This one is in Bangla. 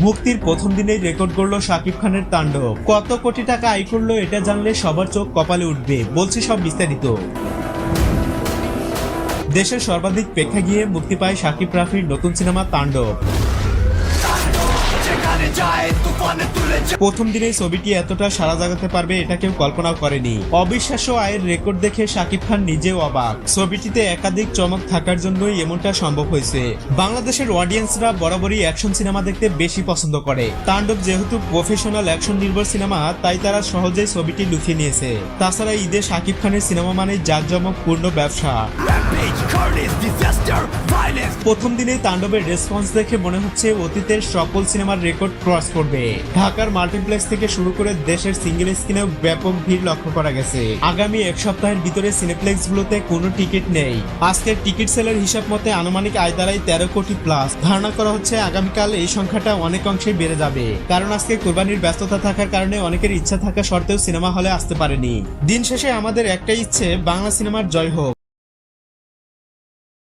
মুক্তির প্রথম দিনেই রেকর্ড করলো শাকিব খানের তাণ্ডব। কত কোটি টাকা আয় করলো এটা জানলে সবার চোখ কপালে উঠবে, বলছি সব বিস্তারিত। দেশের সর্বাধিক প্রেক্ষাগৃহে মুক্তি পায় শাকিব রাফির নতুন সিনেমা তাণ্ডব। প্রথম দিনেই ছবিটি এতটা সাড়া জাগাতে পারবে এটা কেউ কল্পনাও করেনি। অবিশ্বাস্য আয়ের রেকর্ড দেখে শাকিব খান নিজেও অবাক। ছবিটিতে একাধিক চমক থাকার জন্যই এমনটা সম্ভব হয়েছে। বাংলাদেশের অডিয়েন্সরা বরাবরই অ্যাকশন সিনেমা দেখতে বেশি পছন্দ করে। তাণ্ডব যেহেতু প্রফেশনাল অ্যাকশন নির্ভর সিনেমা, তাই তারা সহজেই ছবিটি লুফিয়ে নিয়েছে। তাছাড়া ঈদে শাকিব খানের সিনেমা মানে জাঁকজমকপূর্ণ ব্যবসা। প্রথম দিনে তাণ্ডবের রেসপন্স দেখে মনে হচ্ছে অতীতের সকল সিনেমার রেকর্ড ক্রস করবে। ঢাকার মাল্টিপ্লেক্স থেকে শুরু করে দেশের সিঙ্গেল স্ক্রিনেও ব্যাপক ভিড় লক্ষ্য করা গেছে। আগামী এক সপ্তাহের ভিতরে সিনেপ্লেক্স গুলোতে কোনো টিকিট নেই। আজকের টিকিট সেলের হিসাব মতে আনুমানিক আয় দাঁড়ায় 13 কোটি প্লাস। ধারণা করা হচ্ছে আগামীকাল এই সংখ্যাটা অনেক অংশেই বেড়ে যাবে, কারণ আজকে কোরবানির ব্যস্ততা থাকার কারণে অনেকের ইচ্ছা থাকা সত্ত্বেও সিনেমা হলে আসতে পারেনি। দিন শেষে আমাদের একটাই ইচ্ছে, বাংলা সিনেমার জয় হোক।